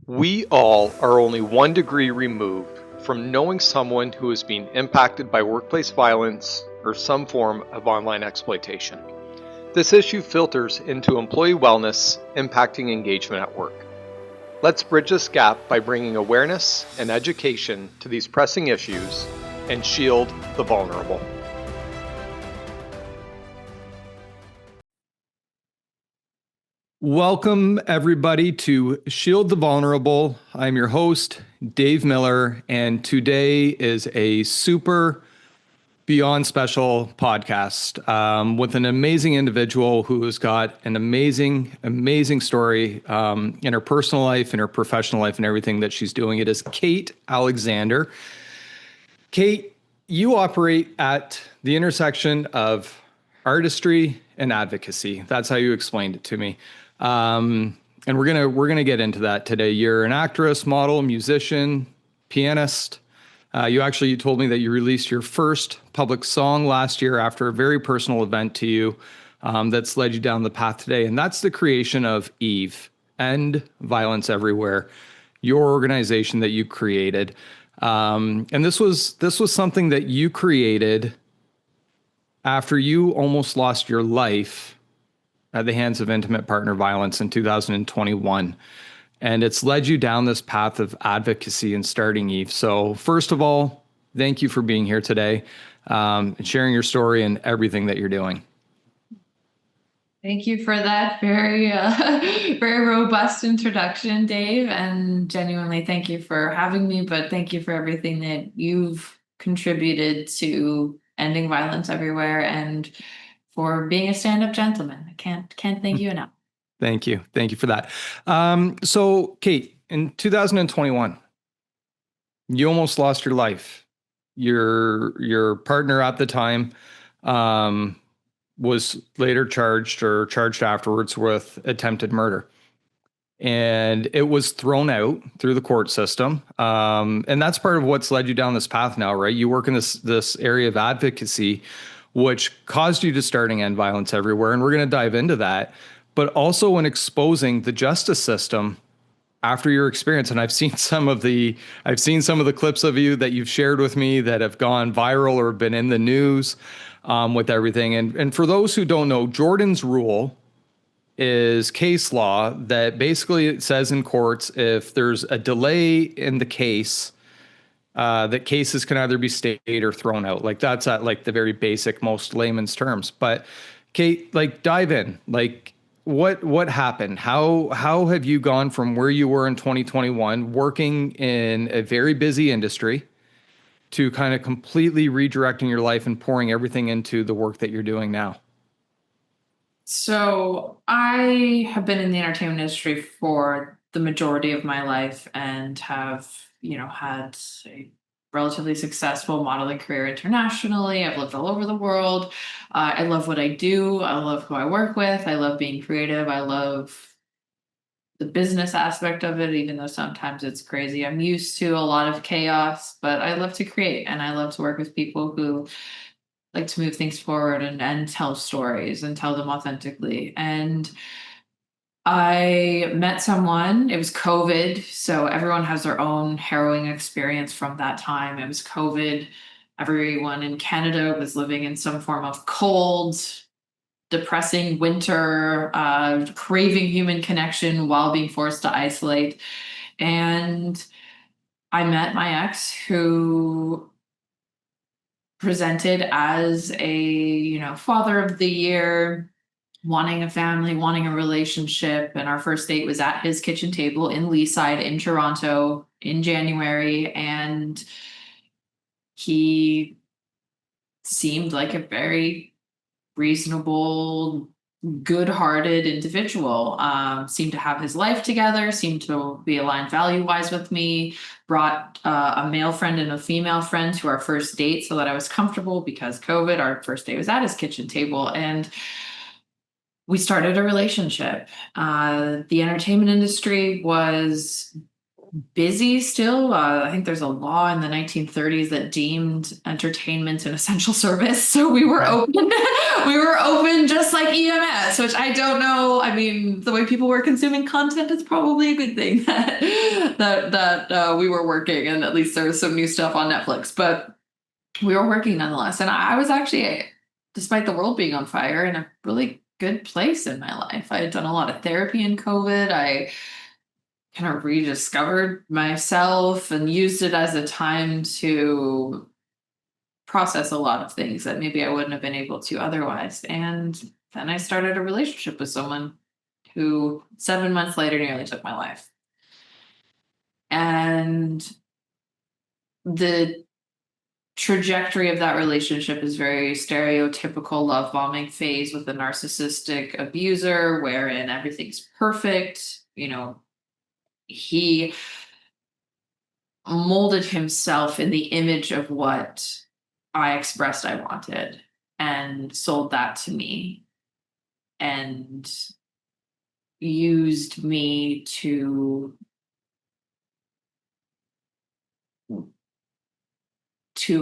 We all are only 1 degree removed from knowing someone who is being impacted by workplace violence or some form of online exploitation. This issue filters into employee wellness, impacting engagement at work. Let's bridge this gap by bringing awareness and education to these pressing issues and shield the vulnerable. Welcome, everybody, to Shield the Vulnerable. I'm your host, Dave Miller, and today is a super beyond special podcast with an amazing individual who has got an amazing story in her personal life, in her professional life, and everything that she's doing. It is Cait Alexander. Cait, you operate at the intersection of artistry and advocacy. That's how you explained it to me. And we're gonna get into that today. You're an actress, model, musician, pianist. You told me that you released your first public song last year after a very personal event to you that's led you down the path today, and that's the creation of Eve, End Violence Everywhere, your organization that you created. And this was something that you created after you almost lost your life at the hands of intimate partner violence in 2021. And it's led you down this path of advocacy and starting Eve. So first of all, thank you for being here today and sharing your story and everything that you're doing. Thank you for that very, very robust introduction, Dave. And genuinely, thank you for having me. But thank you for everything that you've contributed to ending violence everywhere and for being a stand-up gentleman. I can't thank you enough. Thank you for that. So, Cait, in 2021, you almost lost your life. Your partner at the time was later charged afterwards with attempted murder. And it was thrown out through the court system. And that's part of what's led you down this path now, right? You work in this area of advocacy, which caused you to starting End Violence Everywhere. And we're going to dive into that, but also in exposing the justice system after your experience. And I've seen some of the clips of you that you've shared with me that have gone viral or been in the news with everything. And for those who don't know, Jordan's rule is case law that basically it says in courts, if there's a delay in the case, that cases can either be stayed or thrown out. Like that's at like the very basic, most layman's terms. But Cait, like dive in, like what happened? How have you gone from where you were in 2021, working in a very busy industry, to kind of completely redirecting your life and pouring everything into the work that you're doing now? So I have been in the entertainment industry for the majority of my life and have, had a relatively successful modeling career internationally. I've lived all over the world. I love what I do. I love who I work with. I love being creative. I love the business aspect of it, even though sometimes it's crazy. I'm used to a lot of chaos, but I love to create and I love to work with people who like to move things forward and tell stories and tell them authentically. And I met someone, it was COVID. So everyone has their own harrowing experience from that time. It was COVID. Everyone in Canada was living in some form of cold, depressing winter, craving human connection while being forced to isolate. And I met my ex who presented as a, father of the year, wanting a family, wanting a relationship. And our first date was at his kitchen table in Leaside in Toronto in January. And he seemed like a very reasonable, good-hearted individual. Seemed to have his life together, seemed to be aligned value-wise with me, brought a male friend and a female friend to our first date so that I was comfortable because COVID, our first date was at his kitchen table. And we started a relationship. The entertainment industry was busy still. I think there's a law in the 1930s that deemed entertainment an essential service. So we were open. We were open just like EMS, which I don't know. I mean, the way people were consuming content is probably a good thing. that we were working, and at least there was some new stuff on Netflix, but we were working nonetheless. And I was actually, despite the world being on fire, in a really good place in my life. I had done a lot of therapy in COVID. I kind of rediscovered myself and used it as a time to process a lot of things that maybe I wouldn't have been able to otherwise. And then I started a relationship with someone who 7 months later nearly took my life. And the trajectory of that relationship is very stereotypical love bombing phase with a narcissistic abuser wherein everything's perfect. He molded himself in the image of what I expressed I wanted and sold that to me and used me to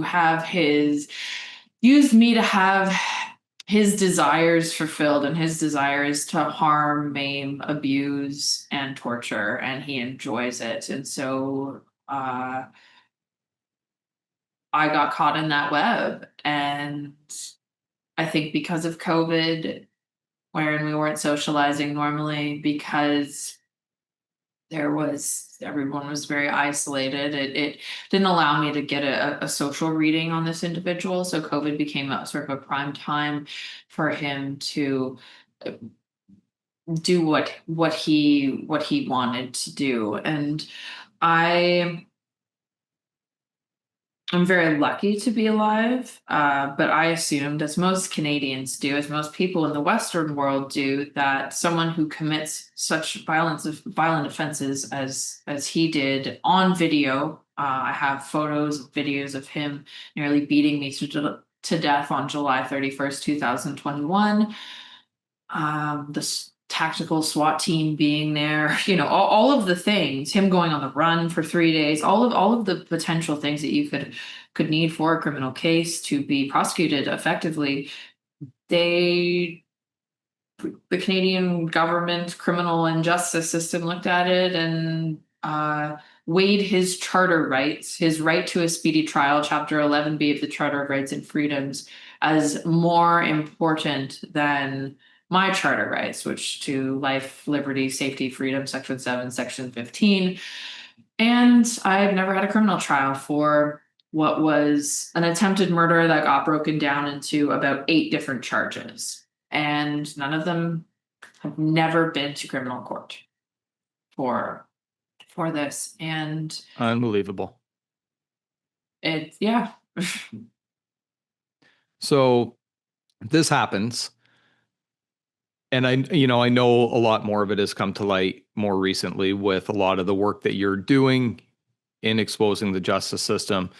have his desires fulfilled, and his desire is to harm, maim, abuse, and torture, and he enjoys it. And so I got caught in that web. And I think because of COVID, wherein we weren't socializing normally, because everyone was very isolated. It didn't allow me to get a social reading on this individual. So COVID became a sort of a prime time for him to do what he wanted to do. And I'm very lucky to be alive, but I assumed, as most Canadians do, as most people in the Western world do, that someone who commits such violent offenses as he did on video. I have videos of him nearly beating me to death on July 31st, 2021. The tactical SWAT team being there, all of the things, him going on the run for 3 days, all of the potential things that you could need for a criminal case to be prosecuted effectively. The Canadian government criminal and justice system looked at it and weighed his charter rights, his right to a speedy trial, Chapter 11B of the Charter of Rights and Freedoms, as more important than my charter rights, which to life, liberty, safety, freedom, Section 7, Section 15. And I've never had a criminal trial for what was an attempted murder that got broken down into about 8 different charges. And none of them have never been to criminal court for this. And unbelievable. Yeah. So this happens. And I know a lot more of it has come to light more recently with a lot of the work that you're doing in exposing the justice system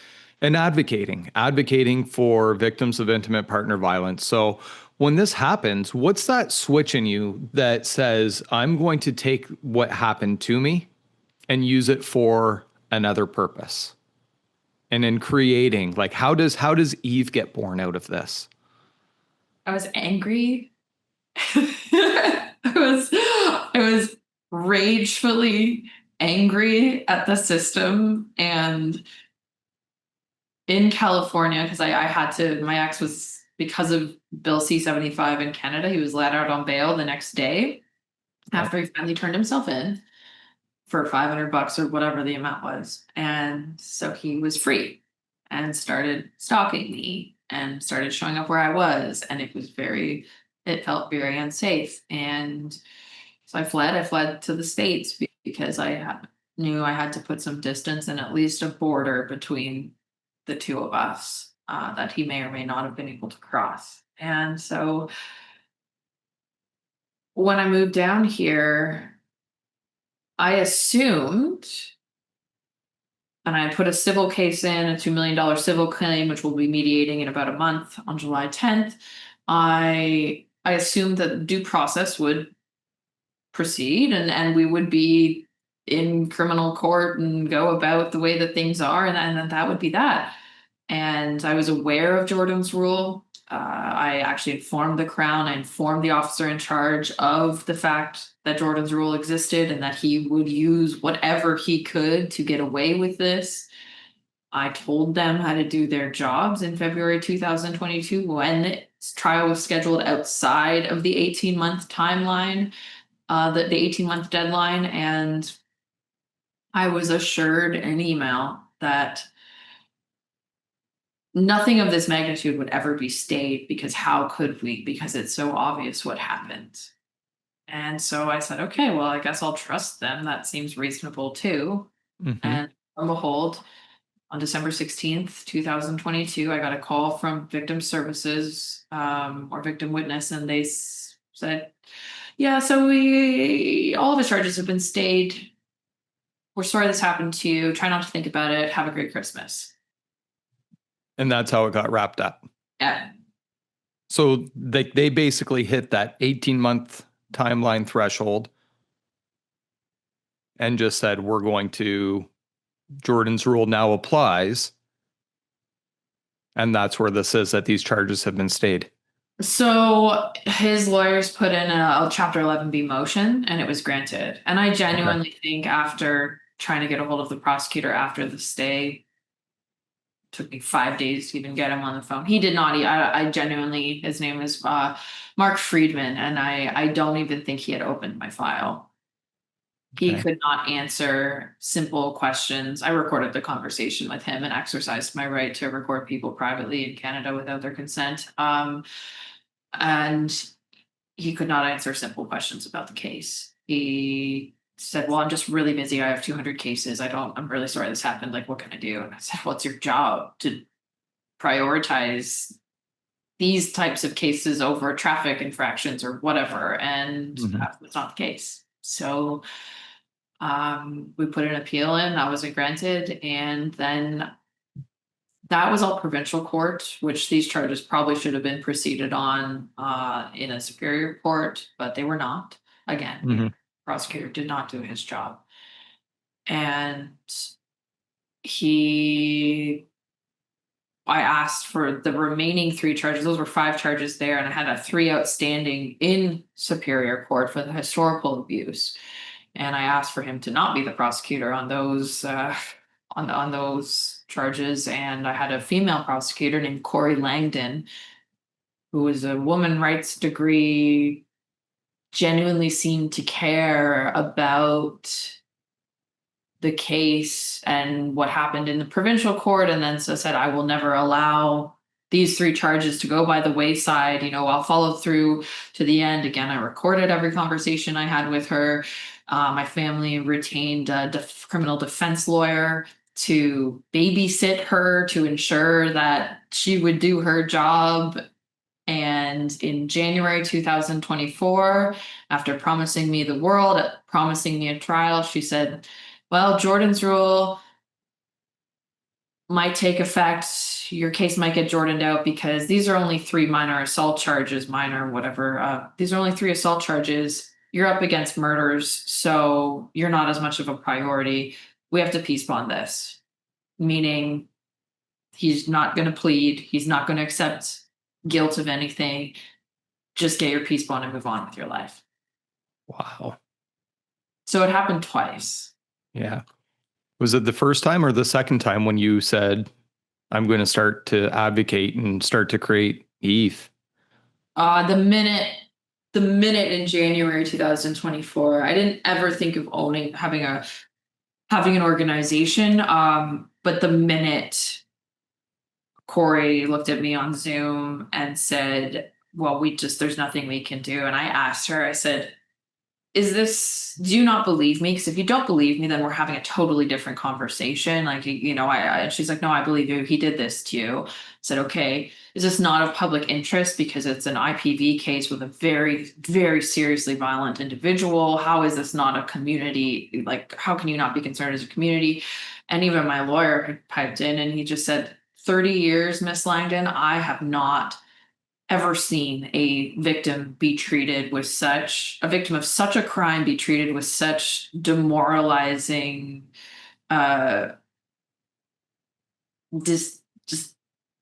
and advocating for victims of intimate partner violence. So when this happens, what's that switch in you that says, I'm going to take what happened to me and use it for another purpose? And in creating, like, how does Eve get born out of this? I was angry. I was ragefully angry at the system. And in California, because I had to, my ex was, because of Bill C-75 in Canada, he was let out on bail the next day after he finally turned himself in for $500 or whatever the amount was. And so he was free and started stalking me and started showing up where I was. And it felt very unsafe. And so I fled to the States because knew I had to put some distance and at least a border between the two of us that he may or may not have been able to cross. And so when I moved down here, I assumed, and I put a civil case in, a $2 million civil claim, which we'll be mediating in about a month on July 10th. I assumed that due process would proceed and we would be in criminal court and go about the way that things are, and that would be that. And I was aware of Jordan's rule. I actually informed the Crown. I informed the officer in charge of the fact that Jordan's rule existed and that he would use whatever he could to get away with this. I told them how to do their jobs in February 2022 when the trial was scheduled outside of the 18-month timeline, the 18-month deadline. And I was assured in email that nothing of this magnitude would ever be stayed, because how could we? Because it's so obvious what happened. And so I said, okay, well, I guess I'll trust them. That seems reasonable too. Mm-hmm. And lo and behold, on December 16th, 2022, I got a call from victim services, or victim witness, and they said, yeah, so all of his charges have been stayed. We're sorry this happened to you. Try not to think about it. Have a great Christmas. And that's how it got wrapped up. Yeah. So they basically hit that 18-month timeline threshold and just said, Jordan's rule now applies. And that's where this says that these charges have been stayed. So his lawyers put in a Chapter 11B motion, and it was granted. And I genuinely think, after trying to get a hold of the prosecutor after the stay, took me 5 days to even get him on the phone. He did not. I genuinely, his name is Mark Friedman, and I don't even think he had opened my file. He could not answer simple questions. I recorded the conversation with him and exercised my right to record people privately in Canada without their consent. And he could not answer simple questions about the case. He said, well, I'm just really busy. I have 200 cases. I'm really sorry this happened. Like, what can I do? And I said, well, it's your job to prioritize these types of cases over traffic infractions or whatever. And that was not the case. So we put an appeal in, that wasn't granted. And then that was all provincial court, which these charges probably should have been proceeded on in a superior court, but they were not. Again, the prosecutor did not do his job. And I asked for the remaining 3 charges. Those were 5 charges there, and I had 3 outstanding in superior court for the historical abuse. And I asked for him to not be the prosecutor on those on those charges. And I had a female prosecutor named Corey Langdon, who was a woman rights degree, genuinely seemed to care about the case and what happened in the provincial court, and then so said, I will never allow these 3 charges to go by the wayside. I'll follow through to the end. Again, I recorded every conversation I had with her. My family retained a criminal defense lawyer to babysit her, to ensure that she would do her job. And in January 2024, after promising me the world, promising me a trial, she said, well, Jordan's rule might take effect. Your case might get Jordaned out because these are only 3 minor assault charges, these are only 3 assault charges. You're up against murders, so you're not as much of a priority. We have to peace bond this, meaning he's not going to plead. He's not going to accept guilt of anything. Just get your peace bond and move on with your life. Wow. So it happened twice. Yeah. Was it the first time or the second time when you said, I'm going to start to advocate and start to create ETH? The minute in January 2024, I didn't ever think of having an organization. But the minute Corey looked at me on Zoom and said, well, there's nothing we can do. And I asked her, I said, do you not believe me? Because if you don't believe me, then we're having a totally different conversation. Like, and she's like, no, I believe you. He did this to you. I said, okay, is this not of public interest? Because it's an IPV case with a very, very seriously violent individual. How is this not a community? Like, how can you not be concerned as a community? And even my lawyer had piped in, and he just said, 30 years, Miss Langdon, I have not ever seen a victim of such a crime be treated with such demoralizing, just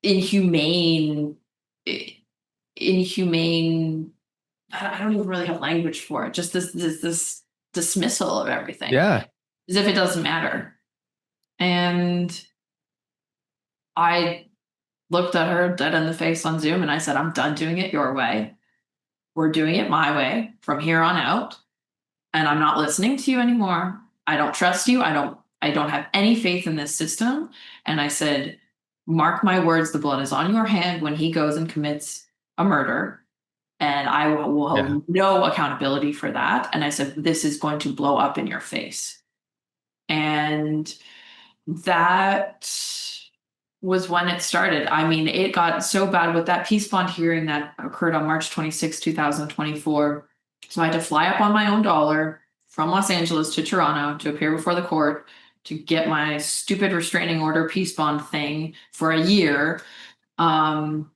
inhumane inhumane. I don't even really have language for it. Just this dismissal of everything, Yeah. as if it doesn't matter. And I looked at her dead in the face on Zoom and I said, I'm done doing it your way. We're doing it my way from here on out. And I'm not listening to you anymore. I don't trust you. I don't have any faith in this system. And I said, mark my words, the blood is on your hand when he goes and commits a murder. And I will Yeah. hold no accountability for that. And I said, this is going to blow up in your face. And that was when it started. I mean, it got so bad with that peace bond hearing that occurred on March 26, 2024. So I had to fly up on my own dollar from Los Angeles to Toronto to appear before the court to get my stupid restraining order peace bond thing for a year. And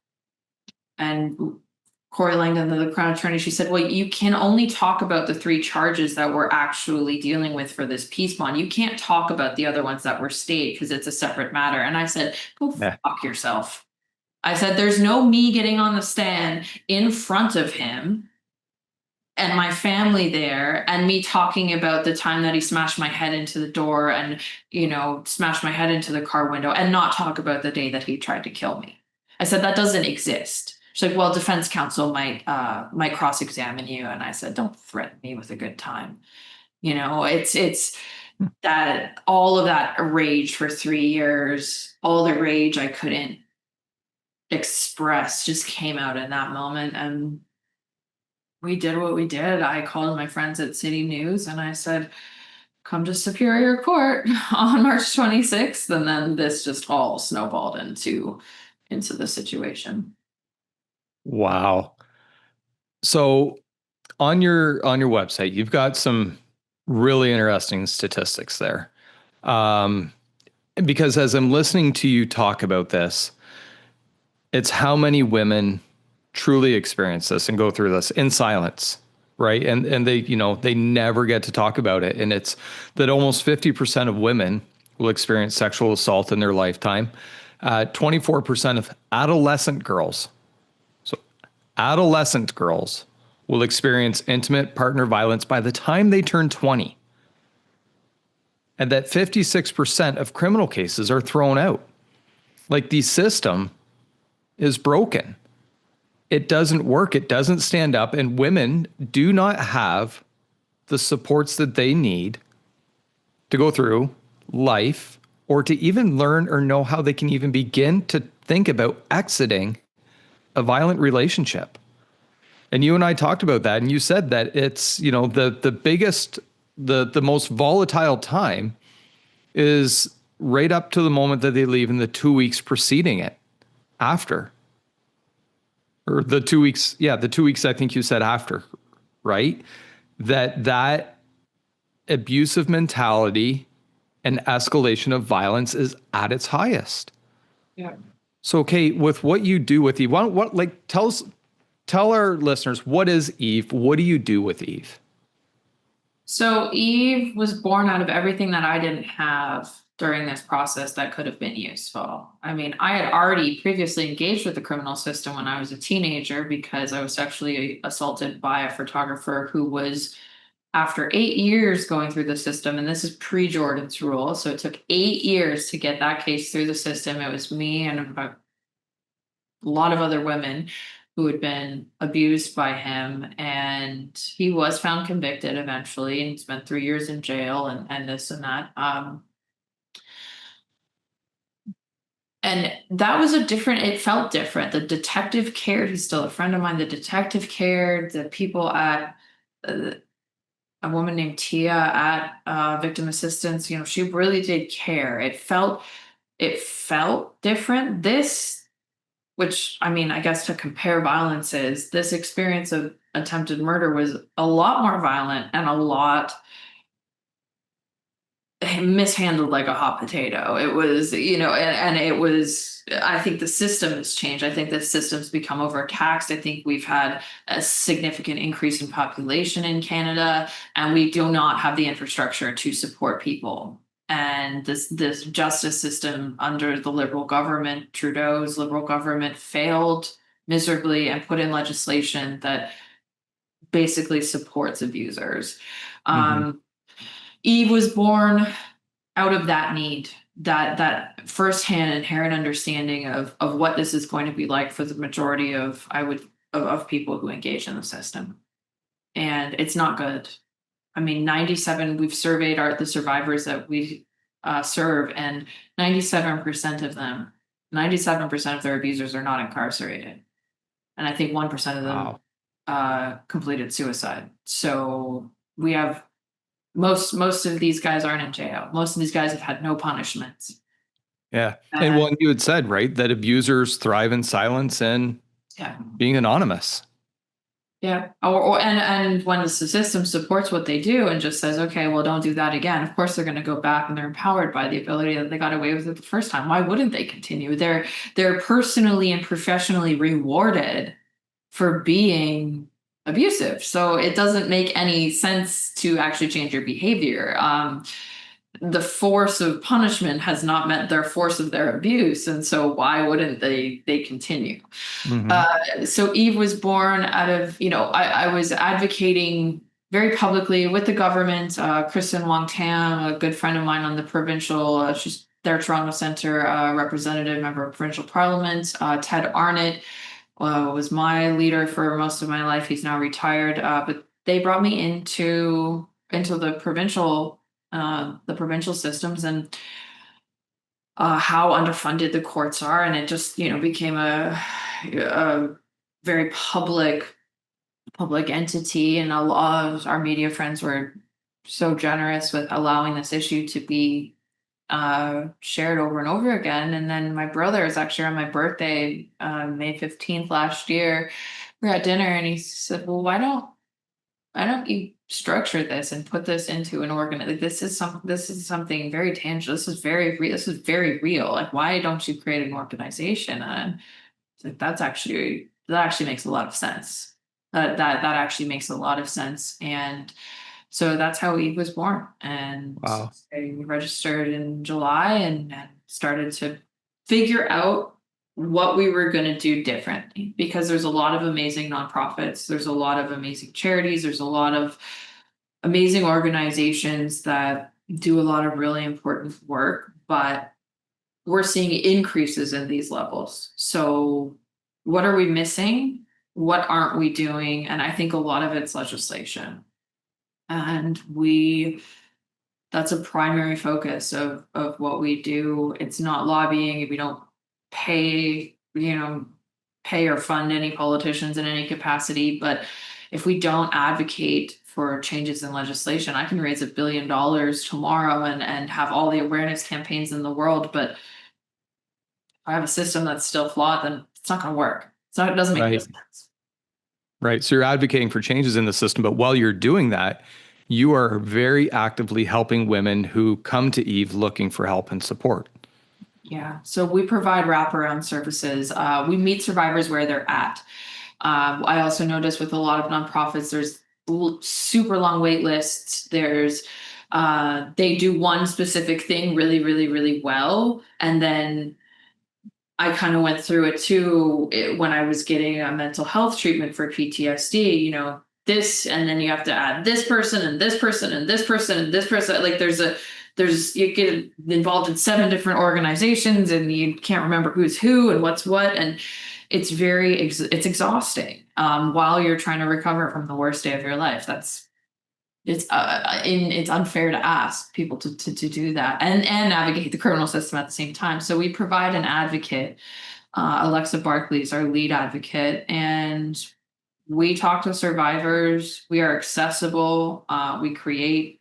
Corey Langdon, the Crown Attorney, she said, well, you can only talk about the 3 charges that we're actually dealing with for this peace bond. You can't talk about the other ones that were stayed because it's a separate matter. And I said, go fuck yourself. I said, there's no me getting on the stand in front of him and my family there and me talking about the time that he smashed my head into the door and, smashed my head into the car window and not talk about the day that he tried to kill me. I said, that doesn't exist. She's like, well, defense counsel might cross-examine you. And I said, don't threaten me with a good time. It's that all of that rage for 3 years, all the rage I couldn't express just came out in that moment. And we did what we did. I called my friends at City News and I said, come to Superior Court on March 26th. And then this just all snowballed into the situation. Wow. So on your website, you've got some really interesting statistics there. Because as I'm listening to you talk about this, it's how many women truly experience this and go through this in silence, right? And they, they never get to talk about it. And it's that almost 50% of women will experience sexual assault in their lifetime. 24% of adolescent girls, so adolescent girls, will experience intimate partner violence by the time they turn 20. And that 56% of criminal cases are thrown out. Like, the system is broken. It doesn't work. It doesn't stand up. And women do not have the supports that they need to go through life or to even learn or know how they can even begin to think about exiting a violent relationship. And you and I talked about that. And you said that it's, the biggest, the most volatile time is right up to the moment that they leave and the 2 weeks preceding it after. Or the 2 weeks, the 2 weeks I think you said after, right? That abusive mentality and escalation of violence is at its highest. Yeah. So, Cait, with what you do with Eve, tell our listeners, what is Eve? What do you do with Eve? So Eve was born out of everything that I didn't have during this process that could have been useful. I mean, I had already previously engaged with the criminal system when I was a teenager because I was sexually assaulted by a photographer who was, after 8 years going through the system, and this is pre-Jordan's rule, so it took 8 years to get that case through the system. It was me and about a lot of other women who had been abused by him, and he was found convicted eventually and spent 3 years in jail and this and that. And that was it felt different. The detective cared. He's still a friend of mine. The detective cared. The people at a woman named Tia at Victim Assistance, she really did care. It felt different. Which, I mean, I guess to compare violences, this experience of attempted murder was a lot more violent and a lot mishandled like a hot potato. It was, and it was, I think the system has changed. I think the system's become overtaxed. I think we've had a significant increase in population in Canada, and we do not have the infrastructure to support people. And this justice system under the Liberal government, Trudeau's Liberal government, failed miserably and put in legislation that basically supports abusers. Eve was born out of that need, that firsthand inherent understanding of what this is going to be like for the majority of people who engage in the system. And it's not good. I mean, 97, we've surveyed the survivors that we serve, and 97% of them, 97% of their abusers are not incarcerated. And I think 1% of them completed suicide. So we have most of these guys aren't in jail. Most of these guys have had no punishments. Yeah. And one, you had said, right, that abusers thrive in silence and being anonymous. Yeah. And when the system supports what they do and just says, okay, well, don't do that again. Of course, they're going to go back, and they're empowered by the ability that they got away with it the first time. Why wouldn't they continue? They're personally and professionally rewarded for being abusive. So it doesn't make any sense to actually change your behavior. The force of punishment has not met their force of their abuse, and so why wouldn't they continue? So Eve was born out of, I was advocating very publicly with the government. Kristen Wong-Tam, a good friend of mine on the provincial, she's their Toronto Centre representative, member of provincial parliament. Ted Arnott was my leader for most of my life. He's now retired, but they brought me into the provincial systems, and how underfunded the courts are, and it just became a very public entity, and a lot of our media friends were so generous with allowing this issue to be shared over and over again. And then my brother is actually on my birthday, May 15th last year. We were at dinner, and he said, well, why don't you structure this and put this into an this is something very tangible. This is very real. Like, why don't you create an organization? And it's like, that actually makes a lot of sense. That actually makes a lot of sense. And so that's how Eve was born. And I registered in July and started to figure out what we were going to do differently, because there's a lot of amazing nonprofits. There's a lot of amazing charities. There's a lot of amazing organizations that do a lot of really important work, but we're seeing increases in these levels. So what are we missing? What aren't we doing? And I think a lot of it's legislation. And that's a primary focus of what we do. It's not lobbying. We don't pay or fund any politicians in any capacity. But if we don't advocate for changes in legislation, I can raise $1 billion tomorrow and have all the awareness campaigns in the world. But if I have a system that's still flawed, then it's not going to work. It doesn't make any sense. Right. So you're advocating for changes in the system, but while you're doing that, you are very actively helping women who come to Eve looking for help and support. Yeah. So we provide wraparound services. We meet survivors where they're at. I also notice with a lot of nonprofits, there's super long wait lists. They do one specific thing really, really, really well. And then I kind of went through it too when I was getting a mental health treatment for PTSD, this, and then you have to add this person and this person and this person and this person. Like you get involved in 7 different organizations, and you can't remember who's who and what's what. And it's it's exhausting while you're trying to recover from the worst day of your life. It's unfair to ask people to do that and navigate the criminal system at the same time. So we provide an advocate. Alexa Barkley is our lead advocate, and we talk to survivors. We are accessible. We create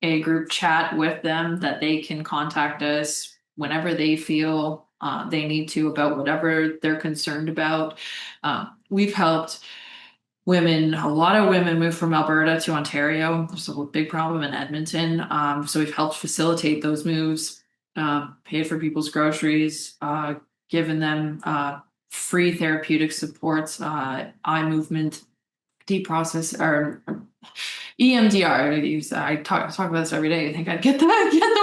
a group chat with them that they can contact us whenever they feel they need to about whatever they're concerned about. We've helped a lot of women move from Alberta to Ontario. There's a big problem in Edmonton. So we've helped facilitate those moves, paid for people's groceries, given them free therapeutic supports, eye movement deprocess or EMDR. I talk about this every day. I think I'd get the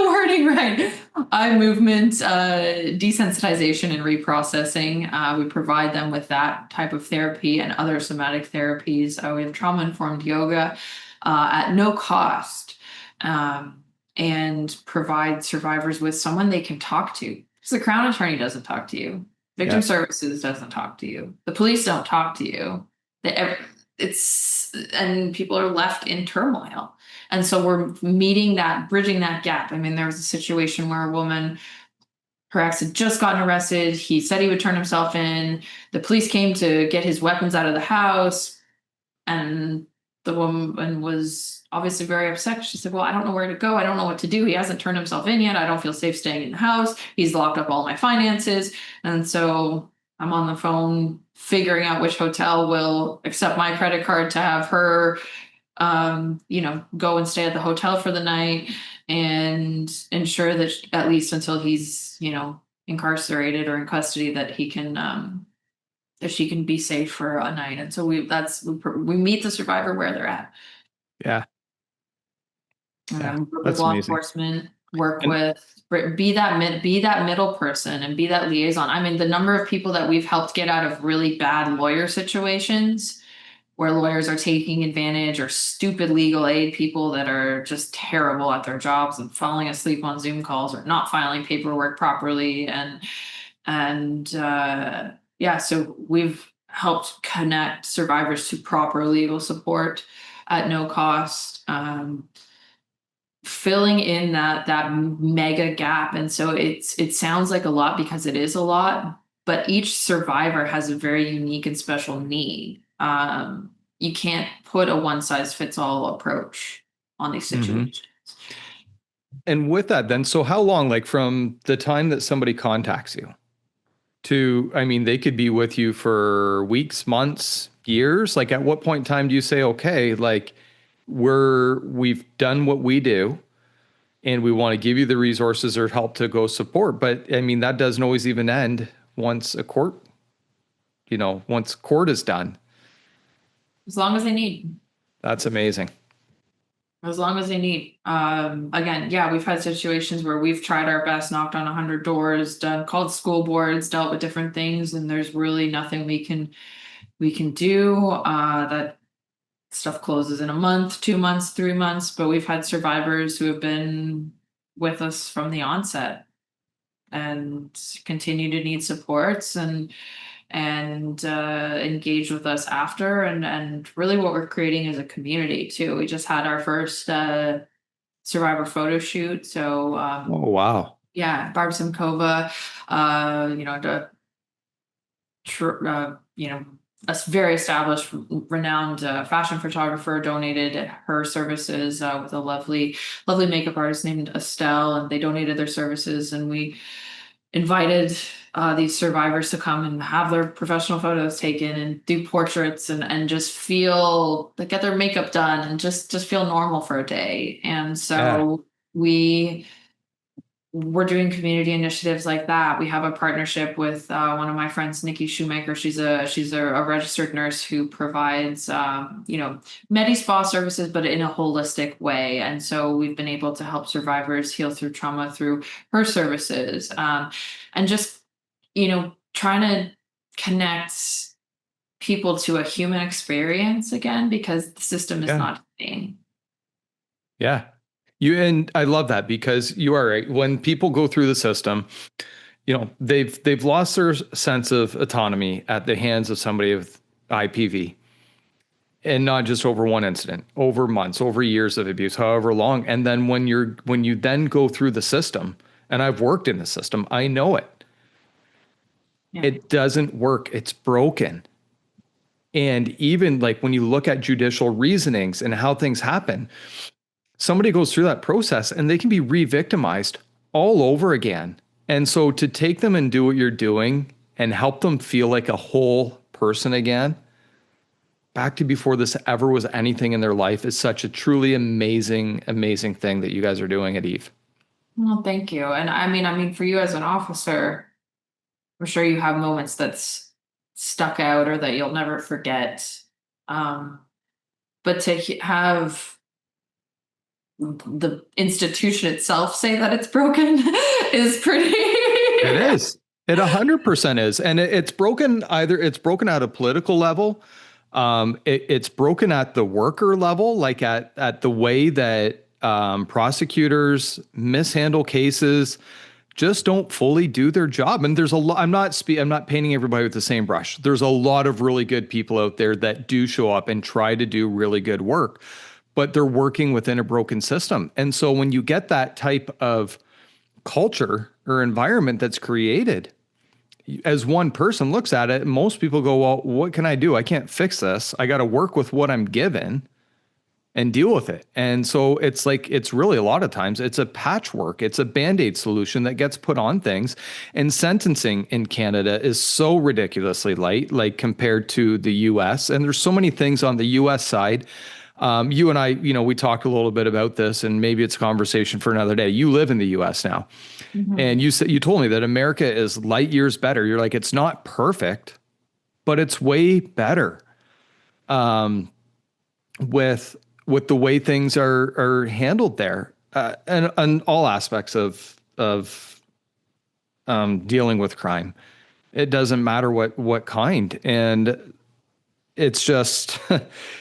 wording right. Eye movement desensitization and reprocessing. We provide them with that type of therapy and other somatic therapies. We have trauma informed yoga at no cost, and provide survivors with someone they can talk to. Because the Crown Attorney doesn't talk to you. Victim Yeah. Services doesn't talk to you. The police don't talk to you. And people are left in turmoil. And so we're bridging that gap. I mean, there was a situation where a woman, her ex had just gotten arrested. He said he would turn himself in. The police came to get his weapons out of the house. And the woman was obviously very upset. She said, well, I don't know where to go. I don't know what to do. He hasn't turned himself in yet. I don't feel safe staying in the house. He's locked up all my finances. And so I'm on the phone figuring out which hotel will accept my credit card to have her, go and stay at the hotel for the night and ensure that at least until he's, incarcerated or in custody, that he can, that she can be safe for a night. And so we meet the survivor where they're at. Yeah. Yeah, Work that's with law amazing. enforcement, work And- with, be that middle person and be that liaison. I mean, the number of people that we've helped get out of really bad lawyer situations where lawyers are taking advantage, or stupid legal aid people that are just terrible at their jobs and falling asleep on Zoom calls or not filing paperwork properly. Yeah, so we've helped connect survivors to proper legal support at no cost, filling in that mega gap. And so it sounds like a lot because it is a lot, but each survivor has a very unique and special need. You can't put a one size fits all approach on these situations. And with that then, so how long, like from the time that somebody contacts you to, I mean, they could be with you for weeks, months, years. Like at what point in time do you say, okay, like we've done what we do and we want to give you the resources or help to go support. But I mean, that doesn't always even end once once court is done. As long as they need. That's amazing. As long as they need. Again, yeah, we've had situations where we've tried our best, knocked on 100 doors, called school boards, dealt with different things, and there's really nothing we can do. That stuff closes in a month, 2 months, 3 months. But we've had survivors who have been with us from the onset and continue to need supports and engage with us after, and really what we're creating is a community too. We just had our first survivor photo shoot. So Oh, wow. yeah, Barb Simkova, a very established, renowned fashion photographer donated her services with a lovely makeup artist named Estelle, and they donated their services, and we invited these survivors to come and have their professional photos taken and do portraits and just feel like, get their makeup done and just feel normal for a day. And so we're doing community initiatives like that. We have a partnership with one of my friends, Nikki Shoemaker. She's a registered nurse who provides Medi Spa services, but in a holistic way. And so we've been able to help survivors heal through trauma through her services, and just trying to connect people to a human experience again, because the system is not humane. Yeah. And I love that, because you are right. When people go through the system, they've lost their sense of autonomy at the hands of somebody with IPV, and not just over one incident, over months, over years of abuse, however long. And then when you then go through the system, and I've worked in the system, I know it. Yeah. It doesn't work. It's broken. And even like when you look at judicial reasonings and how things happen, somebody goes through that process and they can be re-victimized all over again. And so to take them and do what you're doing and help them feel like a whole person again, back to before this ever was anything in their life, is such a truly amazing, amazing thing that you guys are doing at Eve. Well, thank you. And I mean, for you as an officer, I'm sure you have moments that's stuck out or that you'll never forget. but to have the institution itself say that it's broken is pretty. It is. It 100% is. And it's broken it's broken at a political level. It's broken at the worker level, like at the way that prosecutors mishandle cases, just don't fully do their job. And there's a lot, I'm not painting everybody with the same brush. There's a lot of really good people out there that do show up and try to do really good work, but they're working within a broken system. And so when you get that type of culture or environment that's created, as one person looks at it, most people go, well, what can I do? I can't fix this. I got to work with what I'm given and deal with it. And so it's like, it's really a lot of times it's a patchwork. It's a Band-Aid solution that gets put on things. And sentencing in Canada is so ridiculously light, like compared to the US. And there's so many things on the US side. You and I, we talked a little bit about this, and maybe it's a conversation for another day. You live in the US now. Mm-hmm. And you told me that America is light years better. You're like, it's not perfect, but it's way better. With the way things are handled there, and all aspects of dealing with crime. It doesn't matter what kind. And it's just,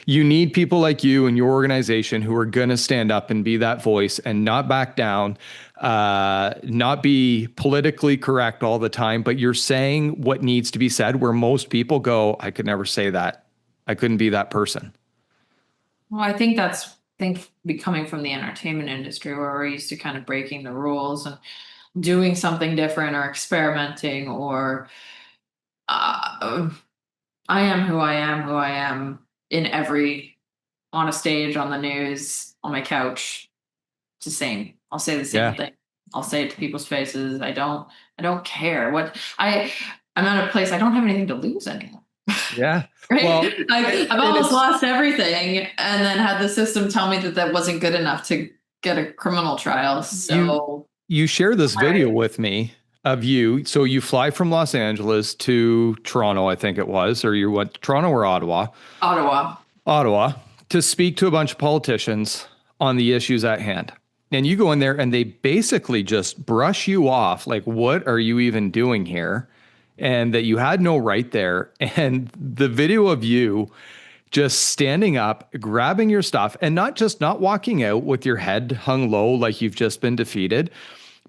you need people like you and your organization who are going to stand up and be that voice and not back down, not be politically correct all the time, but you're saying what needs to be said, where most people go, I could never say that. I couldn't be that person. Well, I think coming from the entertainment industry, where we're used to kind of breaking the rules and doing something different or experimenting, or I am who I am in on a stage, on the news, on my couch. It's the same. I'll say the same thing. I'll say it to people's faces. I don't care I'm at a place, I don't have anything to lose anymore. Yeah. Right. Well, I've almost lost everything, and then had the system tell me that wasn't good enough to get a criminal trial. So you share this video with me of you. So you fly from Los Angeles to Toronto, I think it was, or you went to Toronto or Ottawa? Ottawa, to speak to a bunch of politicians on the issues at hand. And you go in there and they basically just brush you off. Like, what are you even doing here? And that you had no right there. And the video of you just standing up, grabbing your stuff, and not walking out with your head hung low like you've just been defeated,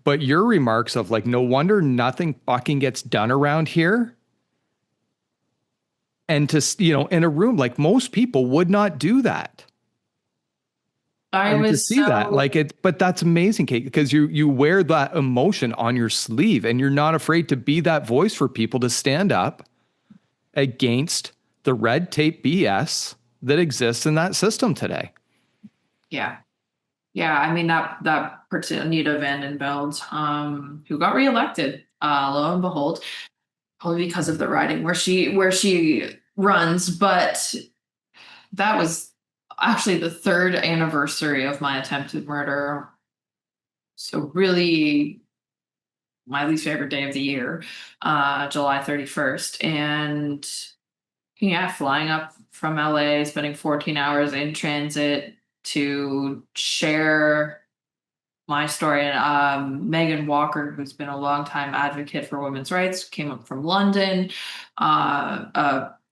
but your remarks of like, no wonder nothing fucking gets done around here. And to, in a room, like most people would not do that. To see that, but that's amazing, Cait, because you wear that emotion on your sleeve, and you're not afraid to be that voice for people to stand up against the red tape BS that exists in that system today. Yeah. I mean, that person, Anita Vandenveld, who got reelected, lo and behold, probably because of the riding where she runs, but that was actually the 3rd anniversary of my attempted murder. So really my least favorite day of the year, July 31st. And flying up from LA, spending 14 hours in transit to share my story. And Megan Walker, who's been a longtime advocate for women's rights, came up from London.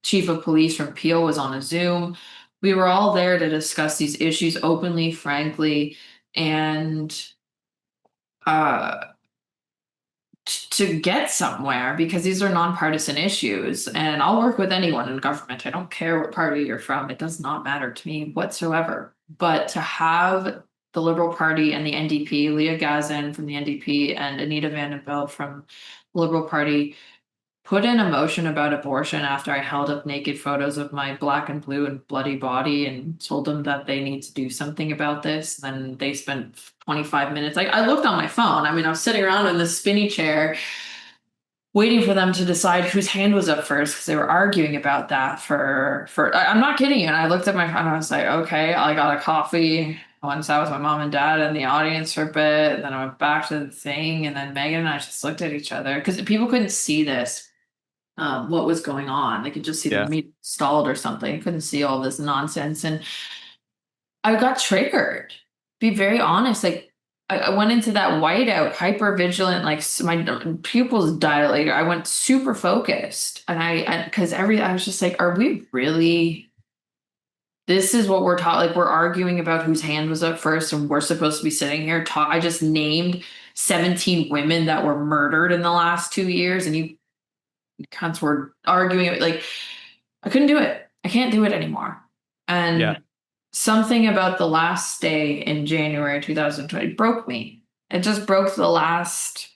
Chief of police from Peel was on a Zoom. We were all there to discuss these issues openly, frankly, and to get somewhere, because these are nonpartisan issues. And I'll work with anyone in government. I don't care what party you're from. It does not matter to me whatsoever. But to have the Liberal Party and the NDP, Leah Gazin from the NDP and Anita Vandenveld from the Liberal Party, put in a motion about abortion after I held up naked photos of my black and blue and bloody body and told them that they need to do something about this. Then they spent 25 minutes. I looked on my phone. I mean, I was sitting around in this spinny chair waiting for them to decide whose hand was up first, because they were arguing about that for I'm not kidding you. And I looked at my phone and I was like, okay, I got a coffee. I went and sat with my mom and dad in the audience for a bit. And then I went back to the thing. And then Megan and I just looked at each other, because people couldn't see this. what was going on. They could just see the Yeah. meat stalled or something. Couldn't see all this nonsense. And I got triggered. Be very honest. Like I went into that whiteout, hyper vigilant, like my pupils dilated. I went super focused, and because I was just like, are we really? This is what we're taught. Like we're arguing about whose hand was up first, and we're supposed to be sitting here. I just named 17 women that were murdered in the last 2 years, and you cunts were arguing. Like I couldn't do it. I can't do it anymore. Yeah. And something about the last day in January 2020 broke me. It just broke the last.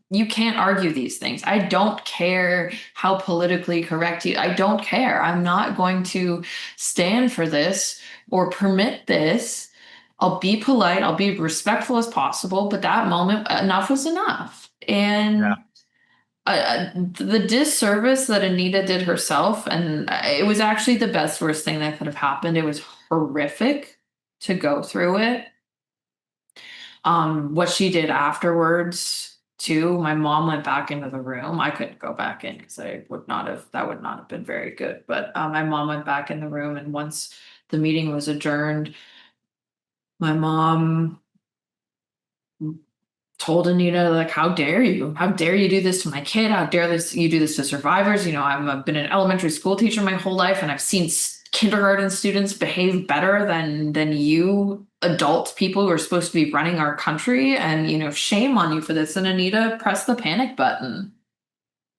You can't argue these things. I don't care how politically correct you. I don't care. I'm not going to stand for this or permit this. I'll be polite. I'll be respectful as possible. But that moment, enough was enough. And the disservice that Anita did herself, and it was actually the best worst thing that could have happened. It was horrific to go through it. What she did afterwards too, my mom went back into the room. I couldn't go back in because that would not have been very good. But my mom went back in the room, and once the meeting was adjourned, my mom told Anita, like, how dare you? How dare you do this to my kid? How dare you do this to survivors? I've been an elementary school teacher my whole life, and I've seen kindergarten students behave better than you adult people who are supposed to be running our country. And, shame on you for this. And Anita pressed the panic button.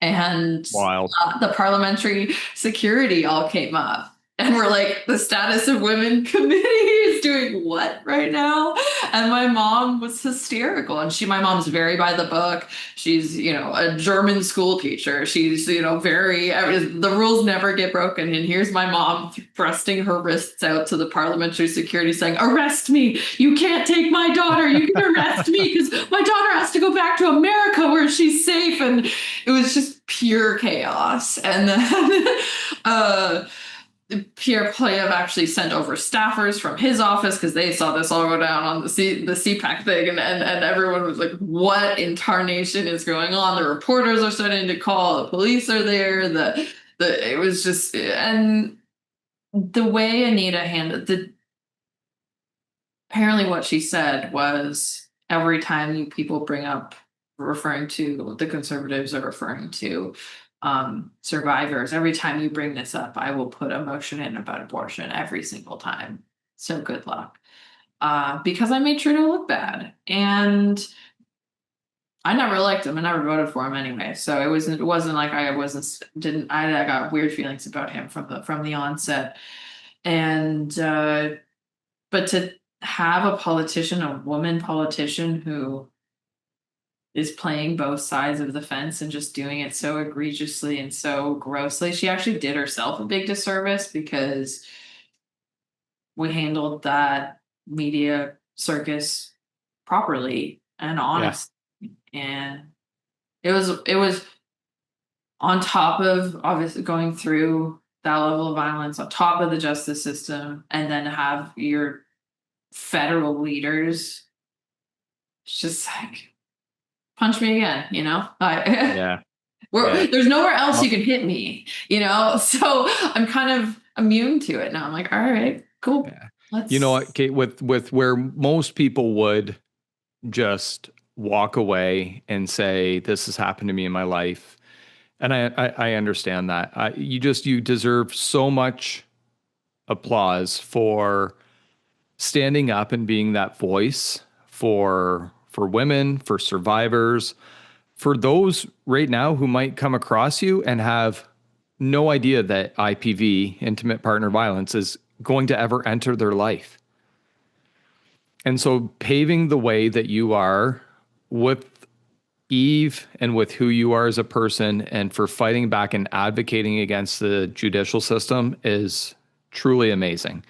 And Wild. the parliamentary security all came up. And we're like, the status of women committee is doing what right now? And my mom was hysterical. And my mom's very by the book. She's, a German school teacher. She's, the rules never get broken. And here's my mom thrusting her wrists out to the parliamentary security saying, arrest me. You can't take my daughter. You can arrest me because my daughter has to go back to America where she's safe. And it was just pure chaos. And then, Pierre Poilievre actually sent over staffers from his office because they saw this all go down on the CPAC thing, and everyone was like, what in tarnation is going on? The reporters are starting to call, the police are there, it was just, and the way Anita handled apparently what she said was, every time you people bring up referring to the conservatives or referring to survivors, every time you bring this up, I will put a motion in about abortion every single time. So good luck. Because I made Trudeau look bad. And I never liked him. I never voted for him anyway. So it wasn't like I got weird feelings about him from the onset. And but to have a woman politician who is playing both sides of the fence and just doing it so egregiously and so grossly. She actually did herself a big disservice because we handled that media circus properly and honest. Yeah. And it was on top of obviously going through that level of violence, on top of the justice system, and then have your federal leaders just like, punch me again, Yeah. There's nowhere else you can hit me, so I'm kind of immune to it now. I'm like, all right, cool. Yeah. You know what, Cait, with where most people would just walk away and say, this has happened to me in my life. And I understand that. You deserve so much applause for standing up and being that voice for women, for survivors, for those right now who might come across you and have no idea that IPV, intimate partner violence, is going to ever enter their life. And so paving the way that you are with Eve and with who you are as a person, and for fighting back and advocating against the judicial system, is truly amazing.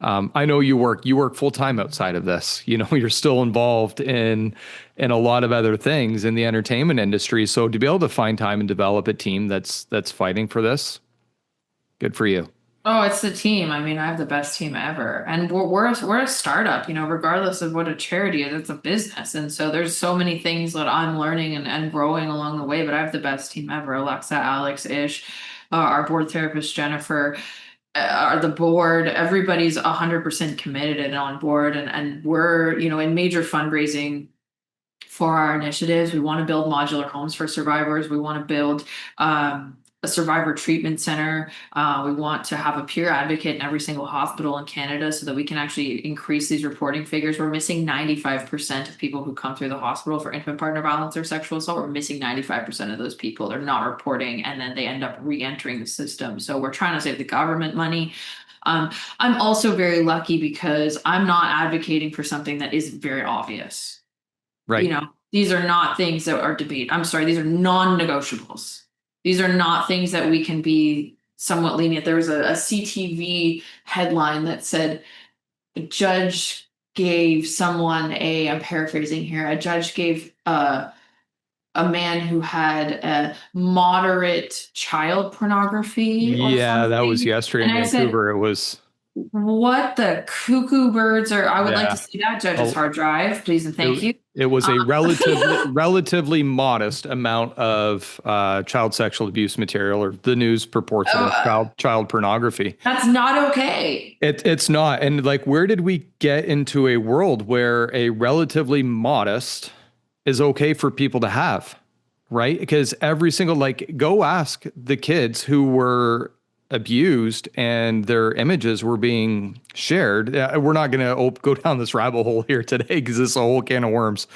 I know you work full time outside of this. You're still involved in a lot of other things in the entertainment industry. So to be able to find time and develop a team that's fighting for this, good for you. Oh, it's the team. I mean, I have the best team ever, and we're a startup. Regardless of what a charity is, it's a business, and so there's so many things that I'm learning and growing along the way. But I have the best team ever. Alexa, Alex, Ish, our board therapist Jennifer, the board. Everybody's 100% committed and on board, and we're in major fundraising for our initiatives. We want to build modular homes for survivors. We want to build a survivor treatment center. We want to have a peer advocate in every single hospital in Canada so that we can actually increase these reporting figures. We're missing 95% of people who come through the hospital for intimate partner violence or sexual assault. We're missing 95% of those people. They're not reporting, and then they end up re-entering the system. So we're trying to save the government money. I'm also very lucky because I'm not advocating for something that isn't very obvious. Right. These are not things that are debate. I'm sorry, these are non-negotiables. These are not things that we can be somewhat lenient. There was a CTV headline that said a judge gave someone I'm paraphrasing here, a judge gave a man who had a moderate child pornography or Yeah, that was something. yesterday And in I said, Vancouver. It was, what the cuckoo birds are? I would like to yeah. see that judge's Oh, hard drive, please and thank it, you. it was Um, a relatively modest amount of child sexual abuse material, or the news purports it as child pornography. That's not okay. It's not. And like, where did we get into a world where a relatively modest is okay for people to have? Right? Because every single, like, go ask the kids who were abused and their images were being shared. We're not going to go down this rabbit hole here today because it's a whole can of worms.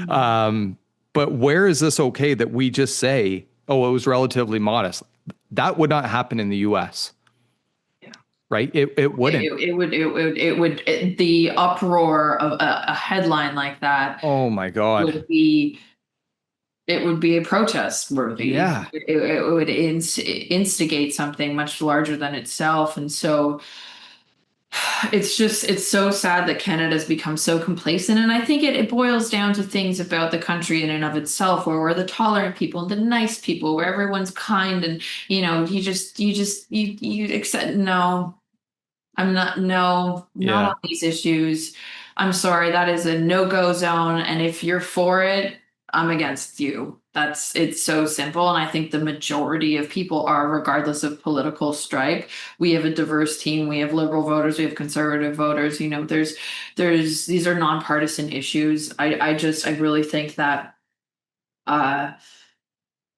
But where is this okay that we just say, oh, it was relatively modest? That would not happen in the US. Yeah. Right? It wouldn't. The uproar of a headline like that Oh my God. would be it would be a protest worthy. Yeah. It would instigate something much larger than itself. And so it's so sad that Canada's become so complacent. And I think it boils down to things about the country in and of itself, where we're the tolerant people and the nice people, where everyone's kind and you accept. No, I'm not, no, not Yeah. on these issues. I'm sorry, that is a no-go zone. And if you're for it, I'm against you. It's so simple. And I think the majority of people are, regardless of political stripe. We have a diverse team. We have liberal voters, we have conservative voters. These are nonpartisan issues. I really think that uh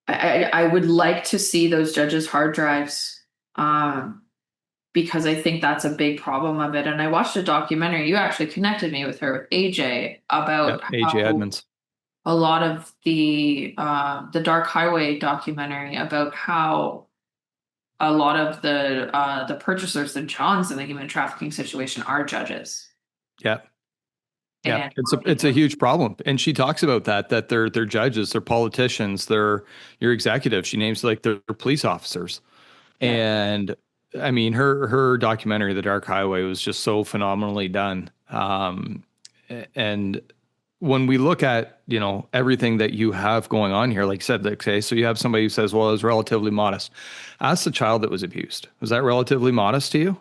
I would like to see those judges' hard drives. Because I think that's a big problem of it. And I watched a documentary. You actually connected me with her, with AJ, about Yep. AJ how Edmonds. a lot of the Dark Highway documentary, about how a lot of the purchasers, the Johns in the human trafficking situation, are judges. Yeah. Yeah, And it's a huge problem, and she talks about that they're judges, they're politicians, they're your executives. She names like they're police officers, yeah. and I mean her documentary, The Dark Highway, was just so phenomenally done. And when we look at everything that you have going on here, like you said, okay, so you have somebody who says, well, it was relatively modest. Ask the child that was abused. Was that relatively modest to you?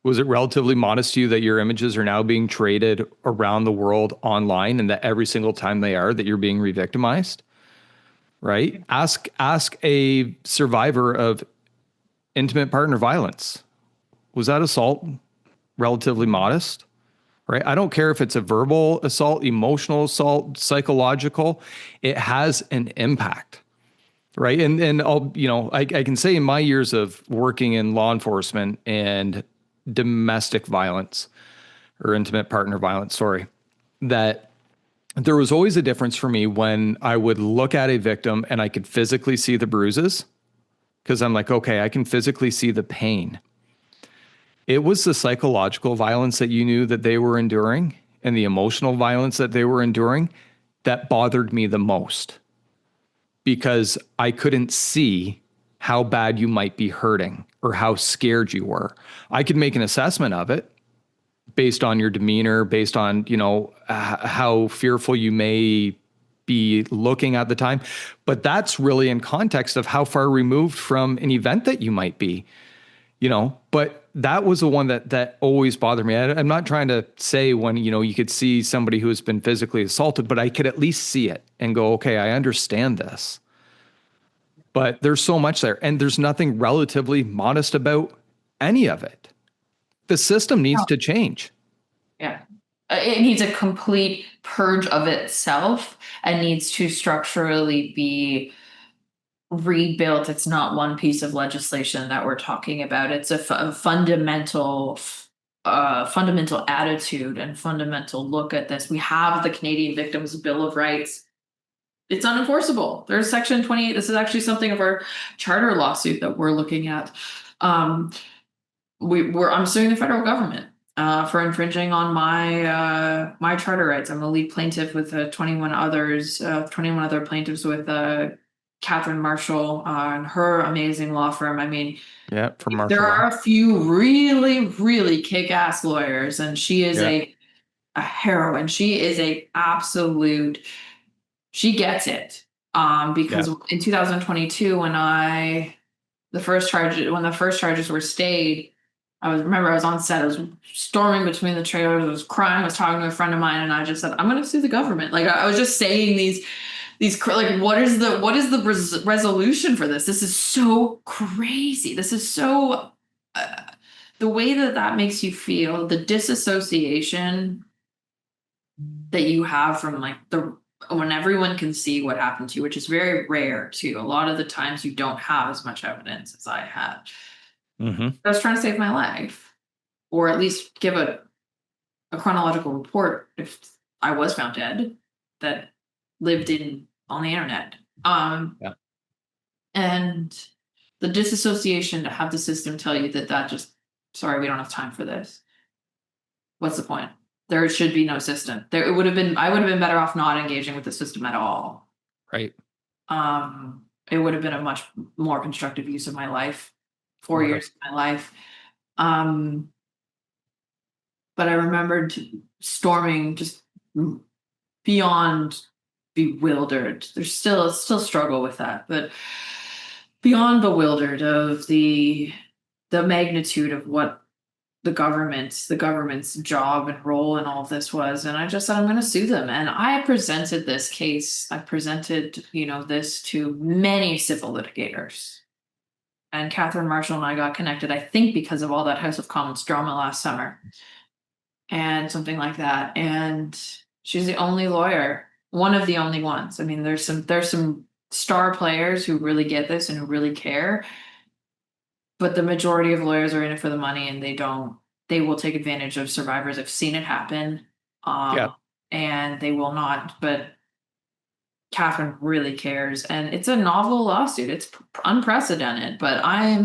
Was it relatively modest to you that your images are now being traded around the world online, and that every single time they are, that you're being re-victimized? Right? Ask a survivor of intimate partner violence. Was that assault relatively modest? Right? I don't care if it's a verbal assault, emotional assault, psychological, it has an impact. Right. And I can say in my years of working in law enforcement and domestic violence, or intimate partner violence, sorry, that there was always a difference for me when I would look at a victim and I could physically see the bruises, because I'm like, okay, I can physically see the pain. It was the psychological violence that you knew that they were enduring and the emotional violence that they were enduring that bothered me the most, because I couldn't see how bad you might be hurting or how scared you were. I could make an assessment of it based on your demeanor, based on, how fearful you may be looking at the time. But that's really in context of how far removed from an event that you might be. but that was the one that always bothered me. I'm not trying to say when, you could see somebody who has been physically assaulted, but I could at least see it and go, okay, I understand this. But there's so much there, and there's nothing relatively modest about any of it. The system needs to change. Yeah. It needs a complete purge of itself and needs to structurally be rebuilt. It's not one piece of legislation that we're talking about. It's a fundamental attitude and fundamental look at this. We have the Canadian Victims Bill of Rights. It's unenforceable. There's Section 28. This is actually something of our charter lawsuit that we're looking at. I'm suing the federal government for infringing on my charter rights. I'm a lead plaintiff with 21 other plaintiffs with Catherine Marshall and her amazing law firm. I mean, from Marshall. There are a few really, really kick-ass lawyers, and she is a heroine. She is a absolute. She gets it. Because in 2022, when the first charges were stayed, I was on set. I was storming between the trailers. I was crying. I was talking to a friend of mine, and I just said, "I'm going to sue the government." Like I was just saying these like, what is the resolution for this? This is so crazy. This is so the way that makes you feel, the disassociation that you have from like when everyone can see what happened to you, which is very rare too. A lot of the times you don't have as much evidence as I had. Mm-hmm. I was trying to save my life, or at least give a chronological report if I was found dead that lived on the internet. And the disassociation to have the system tell you that just, sorry, we don't have time for this. What's the point? There should be no system. I would have been better off not engaging with the system at all. Right. It would have been a much more constructive use of my life, 4 years of my life. But I remembered storming just beyond bewildered. There's still struggle with that, but beyond bewildered of the magnitude of what the government's job and role in all of this was. And I just said, I'm going to sue them. And I presented this case. I presented, this to many civil litigators. And Catherine Marshall and I got connected, I think, because of all that House of Commons drama last summer and something like that. And she's the only lawyer, one of the only ones. I mean, there's some star players who really get this and who really care. But the majority of lawyers are in it for the money, and they will take advantage of survivors. I've seen it happen. And they will not. But Catherine really cares. And it's a novel lawsuit. It's unprecedented. But I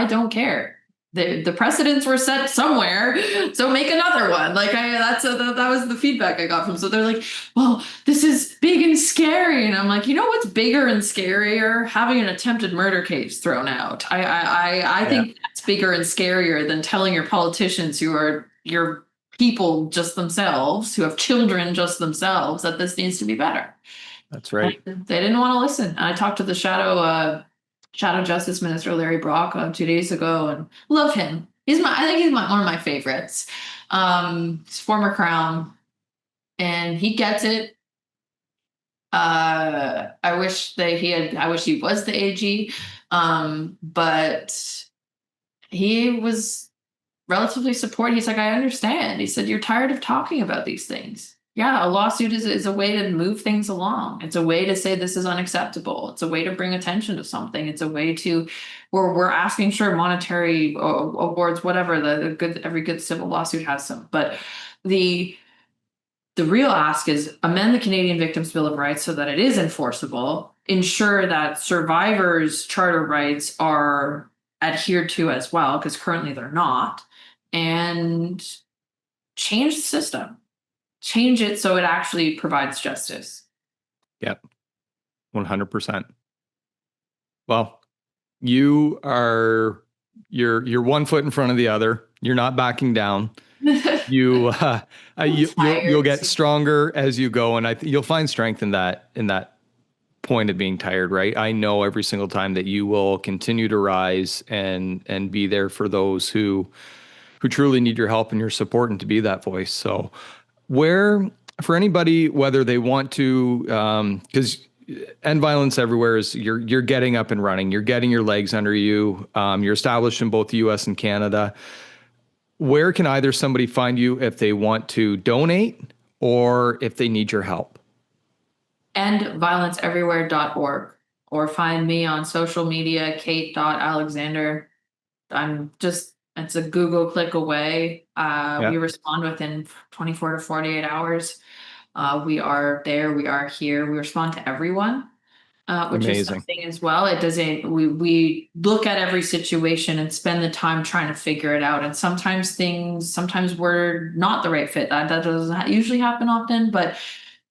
don't care. The precedents were set somewhere, so make another one. Like that was the feedback I got from. So they're like, well, this is big and scary, and I'm like, what's bigger and scarier? Having an attempted murder case thrown out. I think that's bigger and scarier than telling your politicians who are your people just themselves, who have children just themselves, that this needs to be better. That's right. And they didn't want to listen. I talked to the Shadow Justice Minister Larry Brock 2 days ago, and love him. I think he's one of my favorites. He's former Crown, and he gets it. I wish he was the AG, but he was relatively supportive. He's like, I understand. He said, you're tired of talking about these things. Yeah, a lawsuit is a way to move things along. It's a way to say this is unacceptable. It's a way to bring attention to something. It's a way to, we're asking, sure, monetary awards, whatever. Every good civil lawsuit has some, but the real ask is amend the Canadian Victims Bill of Rights so that it is enforceable. Ensure that survivors' charter rights are adhered to as well, because currently they're not, and change the system. Change it so it actually provides justice. Yep. 100%. Well, you're 1 foot in front of the other. You're not backing down. You'll get stronger as you go, and you'll find strength in that point of being tired, right? I know every single time that you will continue to rise and be there for those who truly need your help and your support, and to be that voice. So where, for anybody, whether they want to, because end violence everywhere is you're getting up and running, you're getting your legs under you, you're established in both the US and Canada. Where can either somebody find you if they want to donate or if they need your help? endviolenceeverywhere.org, or find me on social media, Cait.Alexander. It's a Google click away. We respond within 24 to 48 hours. We are there, we are here, we respond to everyone, which is Amazing. something as well. It doesn't, we look at every situation and spend the time trying to figure it out. And sometimes we're not the right fit. That doesn't usually happen often, but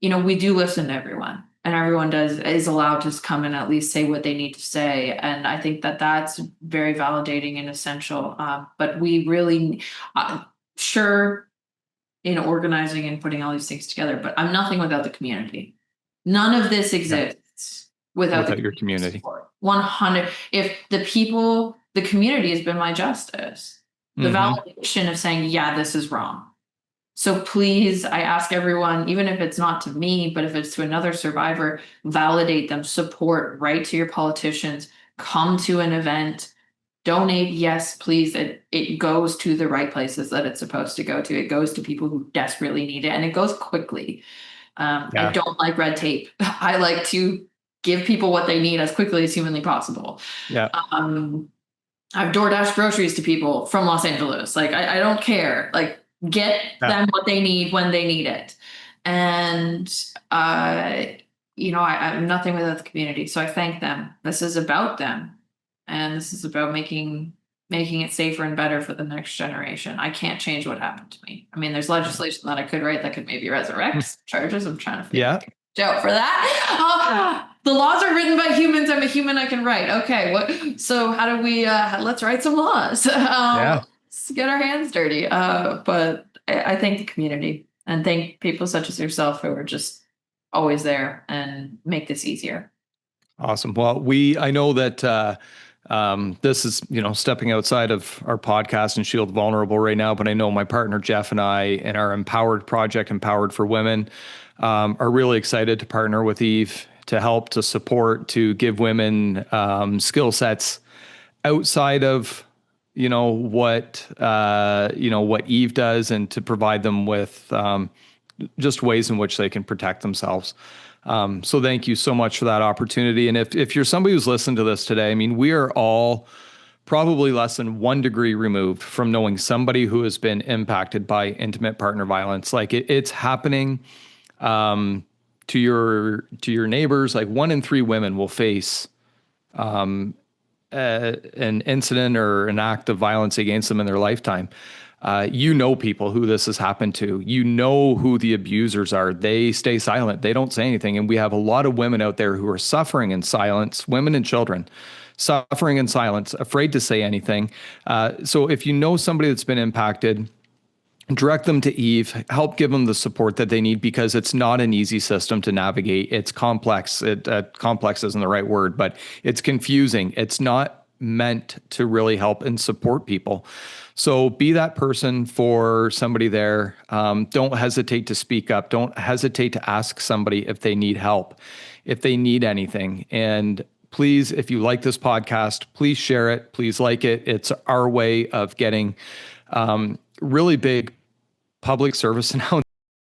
we do listen to everyone, and everyone is allowed to come and at least say what they need to say. And I think that that's very validating and essential. But we really, sure, in organizing and putting all these things together, but I'm nothing without the community. None of this exists without your community. Support. 100. If the community has been my justice, the validation of saying, yeah, this is wrong. So please, I ask everyone, even if it's not to me, but if it's to another survivor, validate them, support, write to your politicians, come to an event, donate. Yes, please. It goes to the right places that it's supposed to go to. It goes to people who desperately need it, and it goes quickly. I don't like red tape. I like to give people what they need as quickly as humanly possible. Yeah. I've DoorDash groceries to people from Los Angeles. Like, I don't care. Like, get them what they need when they need it. And, I'm nothing without the community. So I thank them. This is about them. And this is about making it safer and better for the next generation. I can't change what happened to me. I mean, there's legislation that I could write that could maybe resurrect charges. I'm trying to figure out for that. The laws are written by humans. I'm a human. I can write. Okay. So how do we, let's write some laws. Let's get our hands dirty. But I thank the community, and thank people such as yourself who are just always there and make this easier. Awesome. Well, I know that this is, stepping outside of our podcast and Shield Vulnerable right now, but I know my partner Jeff and I, in our Empowered project, Empowered for Women, are really excited to partner with Eve to help, to support, to give women skill sets outside of what Eve does, and to provide them with just ways in which they can protect themselves. So thank you so much for that opportunity. And if you're somebody who's listened to this today, I mean, we are all probably less than 1 degree removed from knowing somebody who has been impacted by intimate partner violence. Like it's happening to your neighbors. Like 1 in 3 women will face an incident or an act of violence against them in their lifetime. People who this has happened to, who the abusers are. They stay silent. They don't say anything. And we have a lot of women out there who are suffering in silence, women and children suffering in silence, afraid to say anything. So if you know somebody that's been impacted, direct them to Eve, help give them the support that they need, because it's not an easy system to navigate. It's complex. Complex isn't the right word, but it's confusing. It's not meant to really help and support people. So be that person for somebody there. Don't hesitate to speak up. Don't hesitate to ask somebody if they need help, if they need anything. And please, if you like this podcast, please share it. Please like it. It's our way of getting really big public service announcements